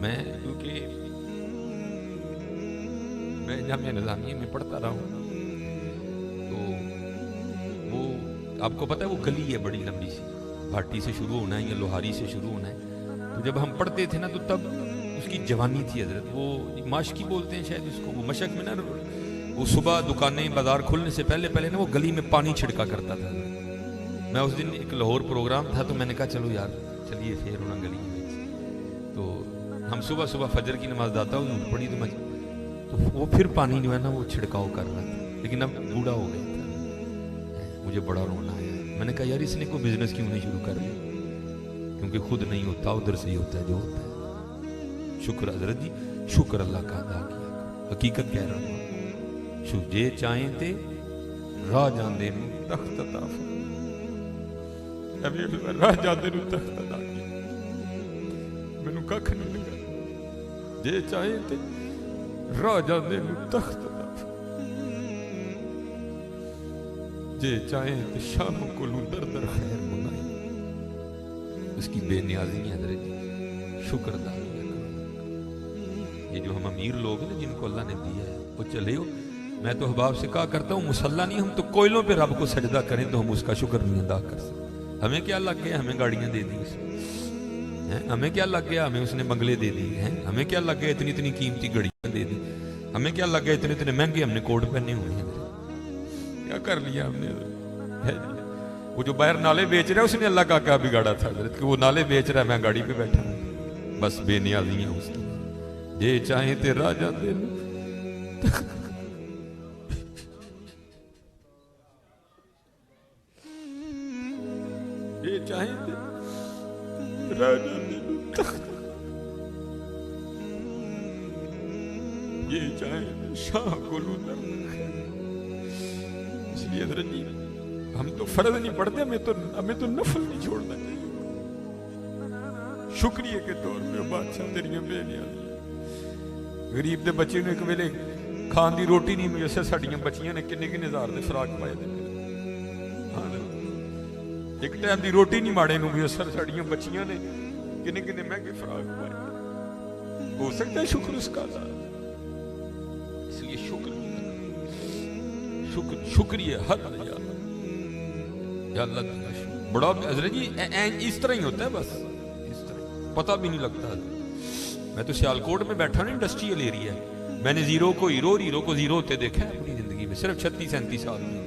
میں کیونکہ میں جامعہ نظامیہ میں پڑھتا رہا ہوں، تو وہ آپ کو پتہ ہے وہ گلی ہے بڑی لمبی سی، بھاٹی سے شروع ہونا ہے یا لوہاری سے شروع ہونا ہے، تو جب ہم پڑھتے تھے نا تو تب اس کی جوانی تھی حضرت، وہ ماشکی بولتے ہیں شاید اس کو، وہ مشق میں نا وہ صبح دکانیں بازار کھلنے سے پہلے نا وہ گلی میں پانی چھڑکا کرتا تھا۔ میں اس دن ایک لاہور پروگرام تھا تو میں نے کہا چلو یار چلیے پھر ہونا گلی میں، تو ہم صبح فجر کی نماز داتا ہوں پڑھی تو وہ پھر پانی جو ہے نا وہ چھڑکاؤ کر رہا تھا، لیکن اب بوڑھا ہو گیا تھا، مجھے بڑا رونا آیا۔ میں نے کہا یار اس نے کوئی بزنس کیوں نہیں شروع کر لیا، کیونکہ خود نہیں ہوتا ادھر سے ہی ہوتا ہے جو ہوتا ہے۔ شکر حضرت جی، شکر اللہ کا ادا کیا، حقیقت کہہ رہا ہوں، جے چاہیں تے راہ جاندے نو تخت عطا ابھی راہ جاندے نو تخت عطا کیا، مینوں ککھ نہیں لگا، جے چاہیں تے راہ جاندے نو تخت عطا، جے چاہیں تے شاہ کو لوں در خیر منائی، اس کی بے نیازی نہیں حضرت جی، شکر ادا کیا۔ یہ جو ہم امیر لوگ ہیں جن کو اللہ نے دیا ہے وہ چلے ہو، میں تو احباب سے کہا کرتا ہوں مسلح نہیں، ہم تو کوئلوں پہ رب کو سجدہ کریں تو ہم اس کا شکر نہیں ادا کر سکتے۔ ہمیں کیا لگ گیا ہمیں گاڑیاں دے دی اس نے، ہمیں کیا لگ گیا ہمیں اس نے بنگلے دے دی ہیں، ہمیں کیا لگ گیا اتنی قیمتی گھڑیاں دے دی، ہمیں کیا لگ گیا اتنے مہنگے ہم نے کوٹ پہنے ہوئے ہیں، کیا کر لیا ہم نے۔ وہ جو باہر نالے بیچ رہا ہے اس نے اللہ کا کیا بگاڑا تھا حضرت کہ وہ نالے بیچ رہا ہے، میں گاڑی پہ بیٹھا ہوں، بس بے نیازیاں اس کی، جے چاہیں تے راہ جاندے یہ چاہیں تے راہ جاندے تخت، یہ چاہیں شاہ کو لوں در خیر۔ اس لیے حضرت جی ہم تو فرض نہیں پڑھتے، ہمیں تو نفل نہیں چھوڑنا چاہیے۔ شکریہ کے طور پہ بادشاہ تیریاں بے نیازی، غریب دے بچے نے ایک ویلے کھان دی روٹی نہیں میسر، ساڈیاں بچیاں نے کنے ہزار دے فراق پائے دے، ایک ٹائم دی روٹی نہیں ماڑے نو میسر، ساڈیاں بچیاں نے کنے مہنگے فراق پائے، ہو سکتا ہے شکر اس کا ادا، اس لیے شکریہ ہر یا اللہ بڑا حضرت جی اس طرح ہی ہوتا ہے، بس اس طرح پتہ بھی نہیں لگتا۔ میں تو سیالکوٹ میں بیٹھا نا، انڈسٹریل ایریا ہے، میں نے زیرو کو ہیرو اور ہیرو کو زیرو ہوتے دیکھا ہے اپنی زندگی میں، صرف 36-37 سال میں،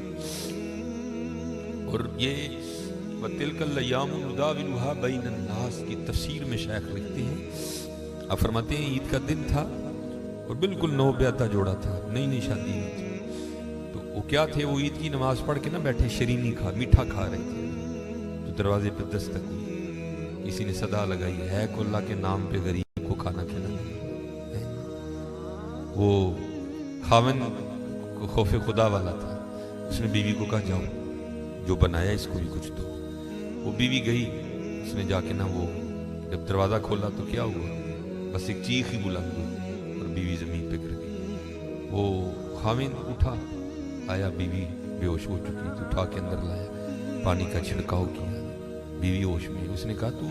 اور یہ وَتِلْكَ الْأَيَّامُ نُدَاوِلُهَا بَيْنَ النَّاسِ کی تفسیر میں شیخ لکھتے ہیں، آپ فرماتے ہیں عید کا دن تھا اور بالکل نو بیاتہ جوڑا تھا، نئی شادی ہوئی تھی، تو وہ کیا تھے، وہ عید کی نماز پڑھ کے نا بیٹھے شیرینی میٹھا کھا رہے تھے، تو دروازے پہ دستک ہوئی، کسی نے صدا لگائی ہے کو اللہ کے نام پہ غریب کو کھانا کھلانا۔ وہ خاوند کو خوف خدا والا تھا، اس نے بیوی کو کہا جاؤ جو بنایا اس کو بھی کچھ دو، وہ بیوی گئی، اس نے جا کے نا وہ جب دروازہ کھولا تو کیا ہوا، بس ایک چیخ ہی بلند ہوئی اور بیوی زمین پہ گر گئی۔ وہ خاوند اٹھا، آیا، بیوی بے ہوش ہو چکی تھی، اٹھا کے اندر لایا، پانی کا چھڑکاؤ کیا، بیوی ہوش میں، اس نے کہا تو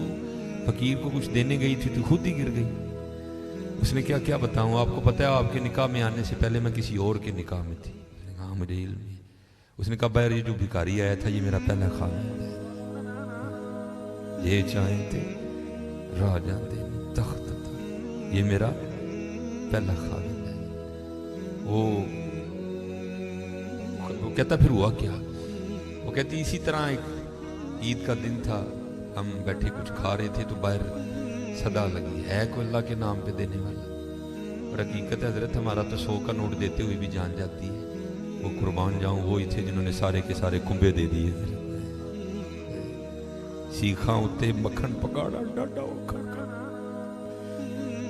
فقیر کو کچھ دینے گئی تھی تو خود ہی گر گئی۔ اس نے کیا بتاؤں، آپ کو پتہ ہے آپ کے نکاح میں آنے سے پہلے میں کسی اور کے نکاح میں تھی، ہاں مجھے علم ہے۔ اس نے کہا بہر یہ جو بھکاری آیا تھا یہ میرا پہلا خاوند ہے، یہ چاہیں تے راہ جاندے تخت عطا، یہ میرا پہلا خاوند ہے۔ وہ کہتا پھر ہوا کیا، وہ کہتی اسی طرح ایک عید کا دن تھا، ہم بیٹھے کچھ کھا رہے تھے تو باہر صدا لگی ہے کو اللہ کے نام پہ دینے والا، اور حقیقت ہے حضرت ہمارا تو 100 کا نوٹ دیتے ہوئے بھی جان جاتی ہے، وہ قربان جاؤں وہی تھے جنہوں نے سارے کے سارے کنبے دے دیے، سیکھاں اتے مکھن پکاڑا ڈاڈا اوکھا کا،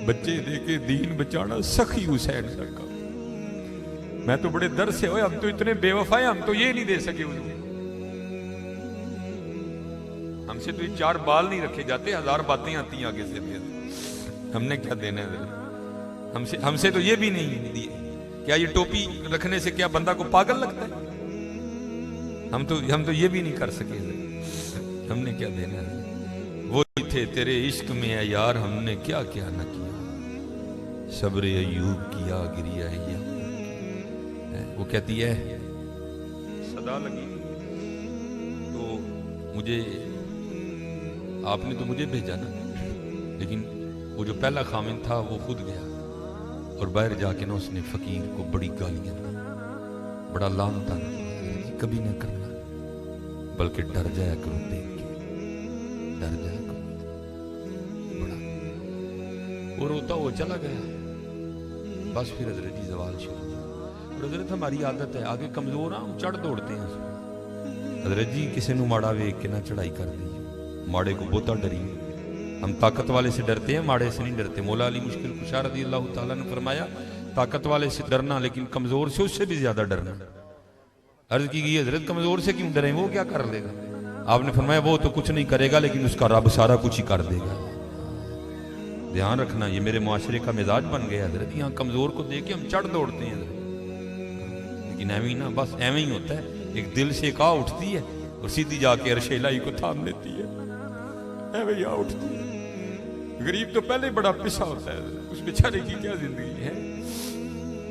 بچے دے کے دین بچانا سخی حسین کا۔ میں تو بڑے در سے ہوئے، ہم تو اتنے بے وفا ہیں، ہم تو یہ نہیں دے سکے انہوں، ہم سے تو یہ 4 بال نہیں رکھے جاتے، 1000 باتیں آتی ہیں آگے سے، ہم نے کیا دینا ہے، ہم سے تو یہ بھی نہیں دیے، کیا یہ ٹوپی رکھنے سے کیا بندہ کو پاگل لگتا ہے، ہم تو یہ بھی نہیں کر سکے، ہم نے کیا دینا ہے، وہ تھے تیرے عشق میں ہے یار، ہم نے کیا نہ کیا، صبر ایوب کیا گریا ہے. وہ کہتی ہے صدا لگی تو مجھے آپ نے تو مجھے بھیجا نا, لیکن وہ جو پہلا خامن تھا وہ خود گیا اور باہر جا کے نا اس نے فقیر کو بڑی گالیاں دی, بڑا لعن طعن کیا. کبھی نہ کرنا, بلکہ ڈر جایا کرو دیکھ کے, ڈر جایا کرو. بڑا وہ روتا وہ چلا گیا. بس پھر حضرت جی زوال شروع. اور حضرت ہماری عادت ہے آگے کمزور ہاں ہم چڑھ دوڑتے ہیں. حضرت جی کسی نو ماڑا ویک کے نہ چڑھائی کر دی, ماڑے کو بہتا ڈری. ہم طاقت والے سے ڈرتے ہیں, ماڑے سے نہیں ڈرتے. مولا علی مشکل کشا رضی اللہ تعالیٰ نے فرمایا طاقت والے سے ڈرنا لیکن کمزور سے اس سے بھی زیادہ ڈرنا. عرض کی گئی حضرت کمزور سے کیوں ڈریں, وہ کیا کر لے گا؟ آپ نے فرمایا وہ تو کچھ نہیں کرے گا لیکن اس کا رب سارا کچھ ہی کر دے گا. دھیان رکھنا, یہ میرے معاشرے کا مزاج بن گیا حضرت. یہاں کمزور کو دیکھ کے ہم چڑھ دوڑتے ہیں حضرت, لیکن ایویں نا, بس ایویں ہی ہوتا ہے. ایک دل سے ایک آ اٹھتی ہے اور سیدھی جا کے عرش الہی کو تھام لیتی ہے. ایویں آ اٹھتی ہے. غریب تو پہلے بڑا پسا ہوتا ہے, اس بیچارے کی کیا زندگی ہے.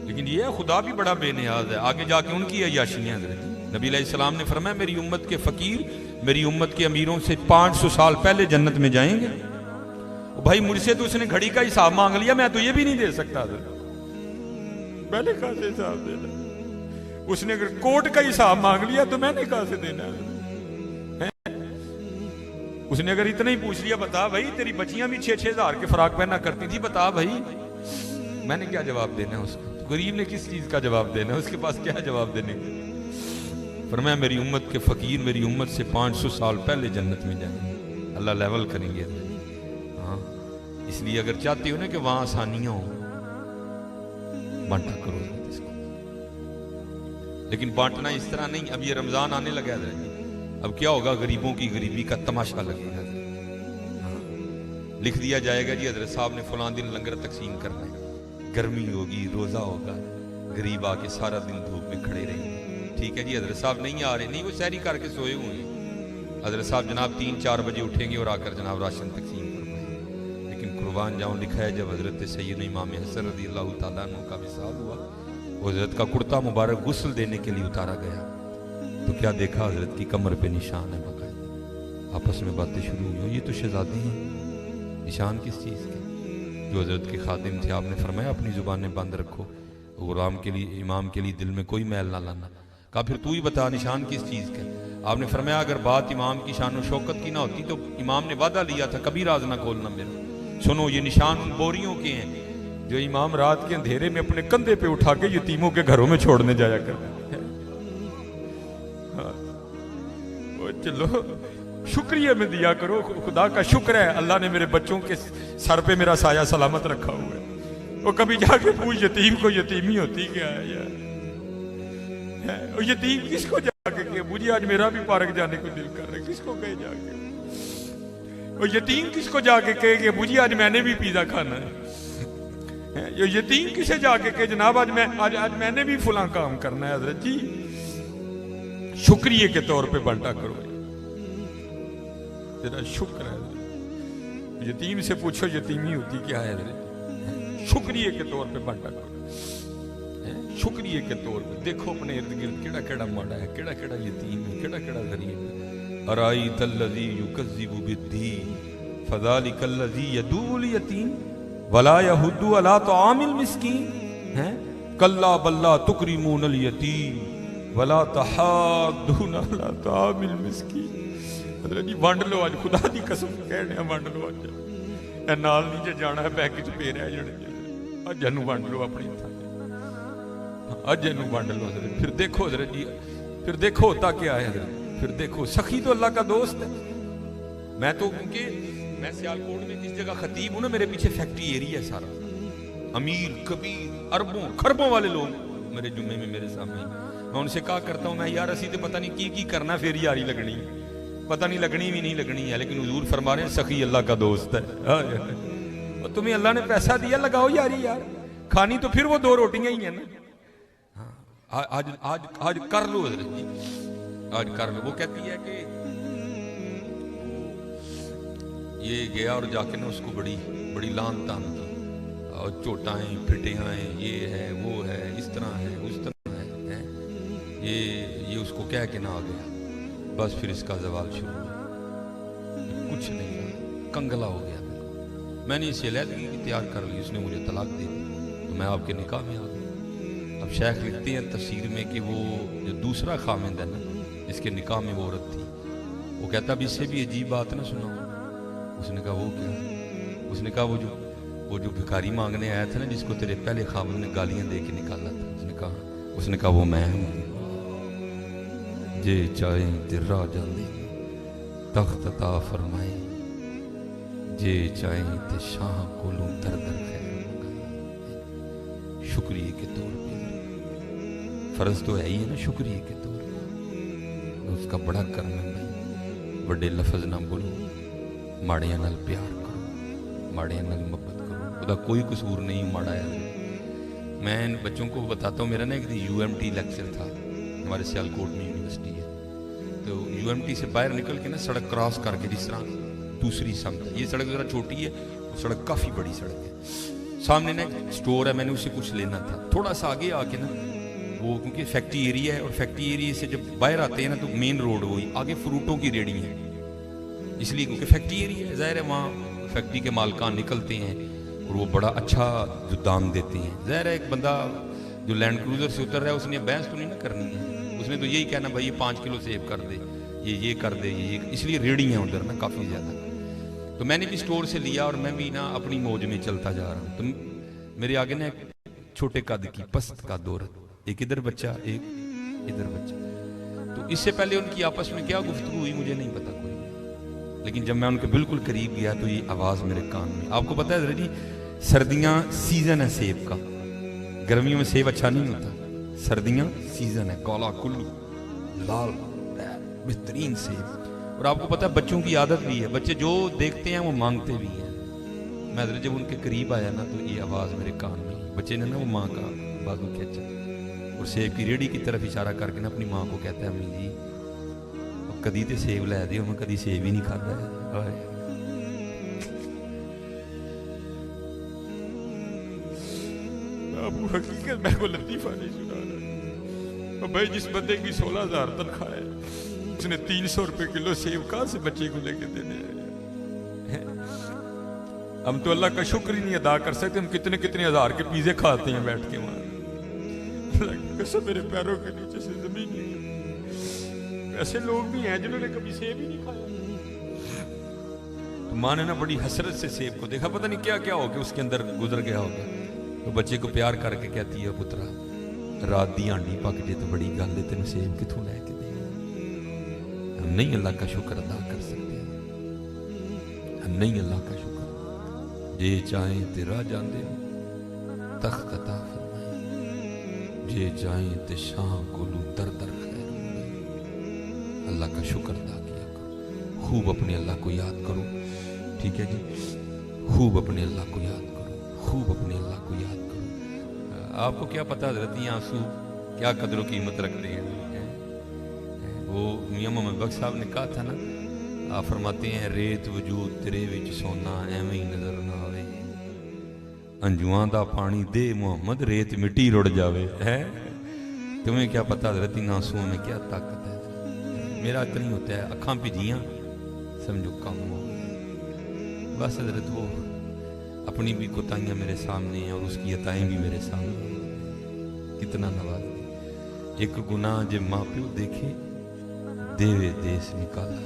لیکن یہ خدا بھی بڑا بے نیاز ہے. آگے جا کے ان کی عیاشیاں حضرت نبی علیہ السلام نے فرمایا میری امت کے فقیر میری امت کے امیروں سے 500 سال پہلے جنت میں جائیں گے. بھائی مجھ سے تو اس نے گھڑی کا حساب مانگ لیا, میں تو یہ بھی نہیں دے سکتا حضرت. پہلے کہاں سے حساب دینا؟ اس نے اگر کوٹ کا حساب مانگ لیا تو میں نے کہاں سے دینا ہے؟ اس نے اگر اتنا ہی پوچھ لیا بتا بھائی تیری بچیاں بھی 6-6 ہزار کے فراق پہنا کرتی تھی, بتا بھائی, میں نے کیا جواب دینا ہے اس کو؟ غریب نے کس چیز کا جواب دینا ہے, اس کے پاس کیا جواب دینے کا؟ فرمایا میری امت کے فقیر میری امت سے 500 سال پہلے جنت میں جائیں گے. اللہ لیول کریں گے. ہاں اس لیے اگر چاہتے ہو نا کہ وہاں آسانیاں ہوں, بانٹا کرو اس کو. لیکن بانٹنا اس طرح نہیں. اب یہ رمضان آنے لگا ہے, اب کیا ہوگا؟ غریبوں کی غریبی کا تماشا لگے گا. لکھ دیا جائے گا جی حضرت صاحب نے فلاں دن لنگر تقسیم کرنا ہے, گرمی ہوگی, روزہ ہوگا, غریب آ کے سارا دن دھوپ میں کھڑے رہیں گے. ٹھیک ہے جی حضرت صاحب نہیں آ رہے, نہیں وہ سحری کر کے سوئے ہوئے ہیں. حضرت صاحب جناب 3-4 بجے اٹھیں گے اور آ کر جناب راشن تقسیم فرمائیں. لیکن قربان جاؤں لکھا ہے جب حضرت سید امام حسن رضی اللہ تعالیٰ عنہ کا وصال ہوا, وہ حضرت کا کرتا مبارک غسل دینے کے لیے اتارا گیا تو کیا دیکھا؟ حضرت کی کمر پہ نشان ہے باقاعدہ. آپس میں باتیں شروع ہوئی, یہ تو شہزادی ہیں. نشان کس چیز کے؟ جو حضرت کے خادم تھے. آپ نے فرمایا اپنی زبانیں بند رکھو, غلام کے لیے امام کے لیے دل میں کوئی میل نہ لانا. کہا پھر تو ہی بتا نشان کس چیز کا؟ آپ نے فرمایا اگر بات امام کی شان و شوکت کی نہ ہوتی تو امام نے وعدہ لیا تھا کبھی راز نہ کھولنا میرا. سنو یہ نشان ان بوریوں کے ہیں جو امام رات کے اندھیرے میں اپنے کندھے پہ اٹھا کے یتیموں کے گھروں میں چھوڑنے جایا کرتے. چلو شکریہ میں دیا کرو, خدا کا شکر ہے اللہ نے میرے بچوں کے سر پہ میرا سایہ سلامت رکھا ہوا ہے. وہ کبھی جا کے پوچھ یتیم کو یتیمی ہوتی کیا ہے یار؟ یتیم کس کو جا کے کہ مجھے آج میرا بھی پارک جانے کو دل کر رہا ہے, کس کو کہے جا کے؟ وہ یتیم کس کو جا کے کہے کہ مجھے آج میں نے بھی پیزا کھانا ہے؟ یہ یتیم کسے جا کے کہ جناب آج میں نے بھی فلاں کام کرنا ہے. حضرت جی شکریہ کے طور پہ بانٹا کرو, تیرا شکر ہے. یتیم سے پوچھو یتیمی ہوتی کیا ہے حضرت, شکریہ کے طور پہ بانٹا کرو. شکریہ کے طور پہ دیکھو اپنے ارد گرد کیڑا کیڑا ماڑا ہے, کیڑا کیڑا یتیم ہے, کیڑا کیڑا غریب ہے. ارائیت الذی یکذب بالدین فذلک الذی یدعو الیتیم ولا یحض علی طعام المسکین کلا بل لا تکرمون الیتیم ولا تحاضون علی طعام المسکین. حضرت جی ونڈ لو آج, خدا دی قسم کہنے ونڈ لو آج. اے نال نہیں جے جانا ہے بینک وچ پے رہ جانے, اج اینو ونڈ لو اپنی تھاں, اج اینو ونڈ لو حضرت. پھر دیکھو حضرت جی, پھر دیکھو ہوتا کیا ہے حضرت. پھر دیکھو سخی تو اللہ کا دوست ہے. میں تو کیونکہ میں سیالکوٹ میں جس جگہ خطیب ہوں نا, میرے پیچھے فیکٹری ایریا ہے سارا, امیر کبیر اربوں خربوں والے لوگ میرے جمعے میں میرے سامنے. میں ان سے کہا کرتا ہوں میں یار اسی تو پتہ نہیں کی کرنا, پھر یاری لگنی پتہ نہیں لگنی بھی نہیں لگنی ہے, لیکن حضور فرما رہے ہیں سخی اللہ کا دوست ہے. اور تمہیں اللہ نے پیسہ دیا لگاؤ یاری یار, کھانی تو پھر وہ 2 روٹیاں ہی ہیں نا. آج آج آج کر لو حضرت جی, آج کر لو. وہ کہتی ہے کہ یہ گیا اور جا کے نا اس کو بڑی بڑی لان تان کی, اور چوٹائیں پھٹیاں یہ ہے وہ ہے اس طرح ہے اس طرح ہے یہ اس کو کہہ کے نہ آ گیا، بس پھر اس کا زوال شروع ہوا، کچھ نہیں رہا، کنگلا ہو گیا۔ میں نے اسے علیحدگی کی تیار کر لی، اس نے مجھے طلاق دے دی، تو میں آپ کے نکاح میں آ گیا۔ اب شیخ لکھتے ہیں تفسیر میں کہ وہ جو دوسرا خامند ہے نا جس کے نکاح میں وہ عورت تھی، وہ کہتا اب اس سے بھی عجیب بات نہ سناؤ۔ اس نے کہا وہ کیا؟ اس نے کہا وہ جو بھکاری مانگنے آیا تھا نا جس کو تیرے پہلے خامند نے گالیاں دے کے نکالا تھا، اس نے کہا وہ میں ہوں۔ جے چاہیں تے راہ جاندے تخت عطا فرمائے، جے چاہیں تے شاہ کولوں در در خیر منگائے۔ شکریہ کے طور پہ فرض تو ہے ہی ہے نا، شکریہ کے طور پہ اس کا بڑا کرم ہے بھائی۔ بڑے لفظ نہ بولو، ماڑیاں نال پیار کرو، ماڑیاں نال محبت کرو، خدا کوئی قصور نہیں ماڑا ہے۔ میں ان بچوں کو بتاتا ہوں، میرا نا ایک UMT لیکچر تھا، ہمارے سیالکوٹ میں یونیورسٹی ہے، تو UMT سے باہر نکل کے نا سڑک کراس کر کے جس طرح دوسری سمت، یہ سڑک ذرا چھوٹی ہے، وہ سڑک کافی بڑی سڑک ہے، سامنے نا ایک سٹور ہے، میں نے اسے کچھ لینا تھا، تھوڑا سا آگے آ کے نا وہ کیونکہ فیکٹری ایریا ہے، اور فیکٹری ایریا سے جب باہر آتے ہیں نا تو مین روڈ وہی، آگے فروٹوں کی ریڑی ہیں، اس لیے کیونکہ فیکٹری ایریا ہے، ظاہر ہے وہاں فیکٹری کے مالکان نکلتے ہیں اور وہ بڑا اچھا جو دام دیتے ہیں۔ ظاہر ہے ایک بندہ جو لینڈ کروزر سے اتر رہا ہے اس نے بحث تو نہیں نہ کرنی ہے، اس نے تو یہی کہنا بھائی یہ 5 کلو سیب کر دے، یہ کر دے، یہ اس لیے ریڑی ہیں ادھر نا کافی زیادہ۔ تو میں نے بھی سٹور سے لیا اور میں بھی نا اپنی موج میں چلتا جا رہا ہوں، تو میرے آگے نا ایک چھوٹے قد کی پست کا عورت، ایک ادھر بچہ ایک ادھر بچہ، تو اس سے پہلے ان کی آپس میں کیا گفتگو ہوئی مجھے نہیں پتا کوئی، لیکن جب میں ان کے بالکل قریب گیا تو یہ آواز میرے کان میں۔ آپ کو پتا ہے جی سردیاں سیزن ہے سیب کا، گرمیوں میں سیب اچھا نہیں ہوتا، سردیاں سیزن ہے، کالا کلو لال بہترین سیب۔ اور آپ کو پتا ہے بچوں کی عادت بھی ہے، بچے جو دیکھتے ہیں وہ مانگتے بھی ہیں۔ میں جب ان کے قریب آیا نا تو یہ آواز میرے کان میں، بچے نے نا وہ ماں کا بازو کھینچا اور سیب کی ریڑھی کی طرف اشارہ کر کے نا اپنی ماں کو کہتا ہے امی جی کدی تے سیب لے دیو، میں کدی سیب ہی نہیں کھاتا ہے۔ ابو حقیقت میں کو لطیفہ نہیں سنا رہا بھائی، جس بندے کی 16,000 تنخواہ ہے اس نے 300 روپے کلو سیب کہاں سے بچے کو لے کے دینے ہیں؟ ہم تو اللہ کا شکر ہی نہیں ادا کر سکتے، ہم کتنے کتنے ہزار کے پیزے کھاتے ہیں بیٹھ کے وہاں، قسم میرے پیروں کے نیچے سے زمین نہیں۔ ایسے لوگ بھی ہیں جنہوں نے کبھی سیب ہی نہیں کھایا۔ تو ماں نے نا بڑی حسرت سے سیب کو دیکھا، پتہ نہیں کیا کیا ہو گیا اس کے اندر گزر گیا ہوگا، تو بچے کو پیار کر کے کہتی ہے پترا رات دی آنڈی پک جے تو بڑی گل ہے، تینوں سیب کتوں لے کے دے؟ ہم نہیں اللہ کا شکر ادا کر سکتے، ہم نہیں اللہ کا شکر۔ جے چاہیں تے راہ جاندے تخت عطا فرمائے، جے چاہیں تے شاہ کولو در در خیر منگائے۔ اللہ کا شکر ادا کیا کرو، خوب اپنے اللہ کو یاد کرو، ٹھیک ہے جی، خوب اپنے اللہ کو یاد کرو، خوب اپنے اللہ کو یاد کرو۔ آپ کو کیا پتا حضرت یہ آنسو کیا قدر و قیمت رکھتے ہیں؟ وہ میاں محمد بخش صاحب نے کہا تھا نا، آپ فرماتے ہیں ریت وجود تیرے وچ سونا ایویں ہی نظر نہ آوے، انجواں دا پانی دے محمد ریت مٹی رڑ جاوے ہے۔ تمہیں کیا پتا حضرت ان آنسوؤں میں کیا طاقت ہے؟ میرا اتنی ہوتا ہے اکھاں پجیاں سمجھو کم ہو گئے، بس حضرت وہ اپنی بھی کوتاہیاں میرے سامنے ہیں اور اس کی عطائیں بھی میرے سامنے ہیں، کتنا نواز دے۔ ایک گناہ جے ماں پیو دیکھے دیوے دیس نکالا،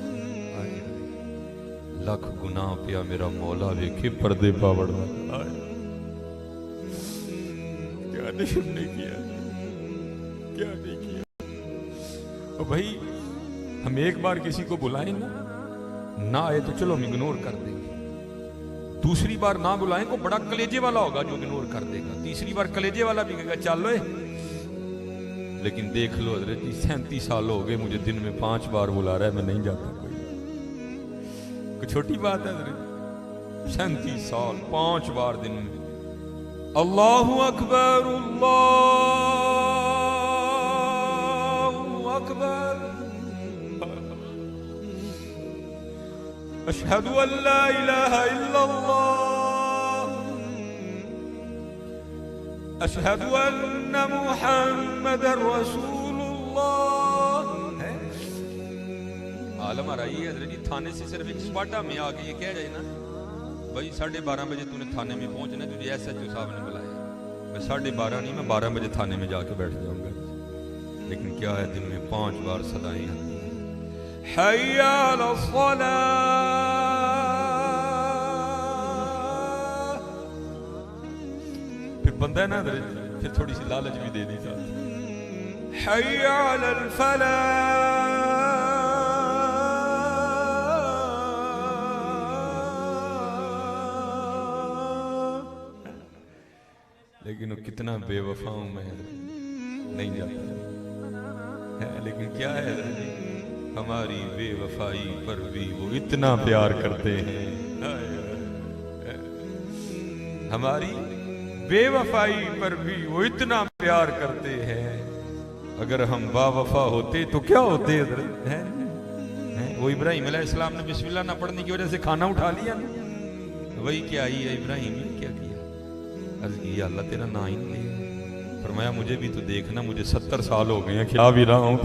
لکھ گناہ پیا میرا مولا ویکھے پردے پاوڑنا، کیا نہیں ہم نے کیا، کیا نہیں کیا۔ اور بھائی ہم ایک بار کسی کو بلائیں نہ آئے تو چلو ہم اگنور کر دیں گے، دوسری بار نہ بلائیں کو بڑا کلیجے والا ہوگا جو اگنور کر دے گا، تیسری بار کلیجے والا بھی کہے گا چل لوئے۔ لیکن دیکھ لو حضرت جی 37 سال ہو گئے مجھے دن میں 5 بار بلا رہا ہے، میں نہیں جاتا، کوئی چھوٹی بات ہے حضرت، 37 سال 5 بار دن میں اللہ اکبر اللہ اکبر اشہد ان لا الہ الا اللہ اشہد ان محمد رسول اللہ ہے۔ عالم آرائی ہے حضرت جی، تھانے سے صرف ایک سپاٹا میں آ کے یہ کہہ جائے نا بھائی 12:30 بجے تو نے تھانے میں پہنچنا ہے، تجھے ایس ایچ او صاحب نے بلایا، میں 12:30 نہیں، میں 12 بجے تھانے میں جا کے بیٹھ جاؤں گا، لیکن کیا ہے دن میں 5 بار صدائیں آتی ہیں، حی علی الصلاۃ، پھر بندہ ہے نا حضرت پھر تھوڑی سی لالچ بھی دے دی جاتی، حی علی الفلاح، لیکن وہ کتنا بے وفا ہوں میں نہیں جاتا ہے، لیکن کیا ہے ہماری بے وفائی پر بھی وہ اتنا پیار کرتے ہیں، ہماری بے وفائی پر بھی وہ اتنا پیار کرتے ہیں، اگر ہم با وفا ہوتے تو کیا ہوتے حضرت ہیں؟ وہ ابراہیم علیہ السلام نے بسم اللہ نہ پڑھنے کی وجہ سے کھانا اٹھا لیا نا، وہی کیا ہی ہے ابراہیم نے کیا کیا، عرض کی اللہ تیرا نا ہی نہیں، فرمایا مجھے بھی تو دیکھنا، مجھے 70 سال ہو گئے ہیں، کھلا بھی رہا ہوں